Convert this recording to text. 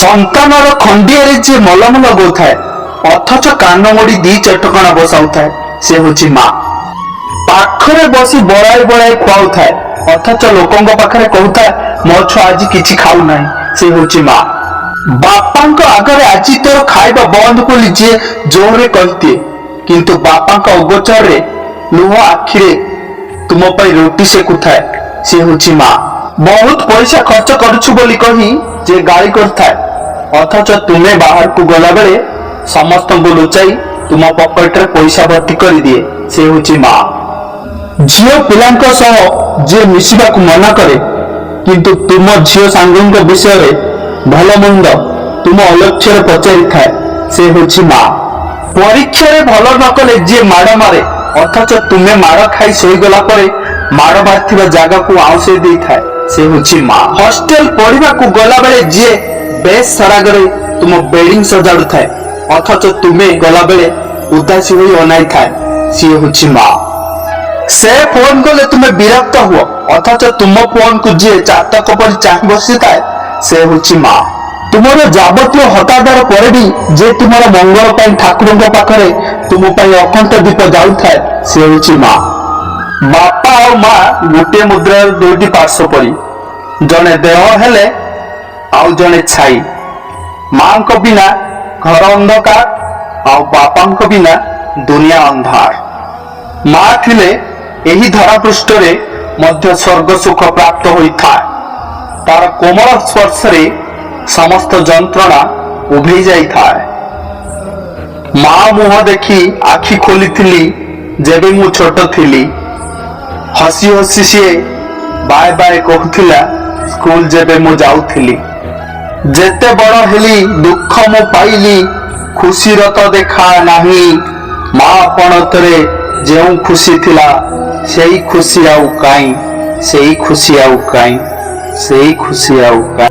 ସନ୍ତାନର ଖଣ୍ଡିଆରେ ଯେ ମଲମ ଲଗାଉଥାଏ ଅଥଚ କାନ ମୋଡି ଦି ଚଟକଣା ବସାଉଥାଏ ସେ ହେଉଛି ମା। ପାଖରେ ବସି ବଳାଇ ବଳାଇ ଖୁଆଉଥାଏ ଅଥଚ ଲୋକଙ୍କ ପାଖରେ କହୁଥାଏ ମୋ ଛୁଆ ଆଜି କିଛି ଖାଉନାହିଁ ସେ ହେଉଛି ମା। ବାପାଙ୍କ ଆଗରେ ଆଜି ତୋର ଖାଇବା ବନ୍ଦ ବୋଲି ଯିଏ ଜୋରରେ କହିଦିଏ କିନ୍ତୁ ବାପାଙ୍କ ଅଗୋଚରରେ ଲୁହ ଆଖିରେ ତୁମ ପାଇଁ ରୁଟି ସେକୁଥାଏ ସେ ହେଉଛି ମା। ବହୁତ ପଇସା ଖର୍ଚ୍ଚ କରୁଛୁ ବୋଲି କହି ଯେ ଗାଳି କରିଥାଏ ଅଥଚ ତୁମେ ବାହାରକୁ ଗଲାବେଳେ ସମସ୍ତଙ୍କୁ ଲୁଚାଇ ତୁମ ପକେଟରେ ପଇସା ଭର୍ତ୍ତି କରିଦିଏ ସେ ହେଉଛି ମା। ଝିଅ ପିଲାଙ୍କ ସହ ଯିଏ ମିଶିବାକୁ ମନା କରେ କିନ୍ତୁ ତୁମ ଝିଅ ସାଙ୍ଗଙ୍କ ବିଷୟରେ ଭଲ ମନ୍ଦ ତୁମ ଅଲକ୍ଷ୍ୟରେ ପଚାରିଥାଏ ସେ ହେଉଛି ମା। ପରୀକ୍ଷାରେ ଭଲ ନ କଲେ ଯିଏ ମାଡ଼ ମାରେ ଅଥଚ ତୁମେ ମାଡ଼ ଖାଇ ଶୋଇଗଲା ପରେ ମାଡ଼ ମାରିଥିବା ଜାଗାକୁ ଆଉଁସେଇ ଦେଇଥାଏ ସେ ହେଉଛି ମା। ହଷ୍ଟେଲ ପଢିବାକୁ ଗଲାବେଳେ ଯିଏ ବେଶ ସରାଗରେ ତୁମ ବେଡିଂ ସଜାଡୁଥାଏ ଅଥଚ ତୁମେ ଗଲାବେଳେ ଉଦାସୀ ହୋଇ ଅନାଇଥାଏ ସିଏ ହେଉଛି ମା। ସେ ଫୋନ କଲେ ତୁମେ ବିରକ୍ତ ହୁଅ ଅଥଚ ତୁମ ଫୋନକୁ ଯିଏ ଚାତକ ପରି ଚାହିଁ ବସିଥାଏ ସେ ହେଉଛି ମା। ତୁମର ଯାବତୀୟ ହତାଦର ପରେ ବି ଯେ ତୁମର ମଙ୍ଗଳ ପାଇଁ ଠାକୁରଙ୍କ ପାଖରେ ତୁମ ପାଇଁ ଅଖଣ୍ଡ ଦୀପ ଜାଳୁଥାଏ ସେ ହେଉଛି ମା। ବାପା ଆଉ ମା ଗୋଟିଏ ମୁଦ୍ରାର ଦୁଇଟି ପାର୍ଶ୍ୱ ପରି ଜଣେ ଦେହ ହେଲେ ଆଉ ଜଣେ ଛାଇ। ମାଙ୍କ ବିନା ଘର ଅନ୍ଧକାର ଆଉ ବାପାଙ୍କ ବିନା ଦୁନିଆ ଅନ୍ଧାର। ମା ଥିଲେ ଏହି ଧରାପୃଷ୍ଠରେ ମଧ୍ୟ ସ୍ୱର୍ଗ ସୁଖ ପ୍ରାପ୍ତ ହୋଇଥାଏ। ତାର କୋମଳ ସ୍ପର୍ଶରେ ସମସ୍ତ ଯନ୍ତ୍ରଣା ଉଭେଇ ଯାଇଥାଏ। ମା ମୁହଁ ଦେଖି ଆଖି ଖୋଲିଥିଲି ଯେବେ ମୁଁ ଛୋଟ ଥିଲି। ହସି ହସି ସିଏ ବାଏ ବାଏ କହୁଥିଲା ସ୍କୁଲ ଯେବେ ମୁଁ ଯାଉଥିଲି। ଯେତେ ବଡ଼ ହେଲି ଦୁଃଖ ମୁଁ ପାଇଲି ଖୁସିର ତ ଦେଖା ନାହିଁ। ମା ପଣତରେ ଯେଉଁ ଖୁସି ଥିଲା ସେଇ ଖୁସି ଆଉ କାଇଁ, ସେଇ ଖୁସି ଆଉ କାଇଁ, ସେଇ ଖୁସି ଆଉ କାଇଁ।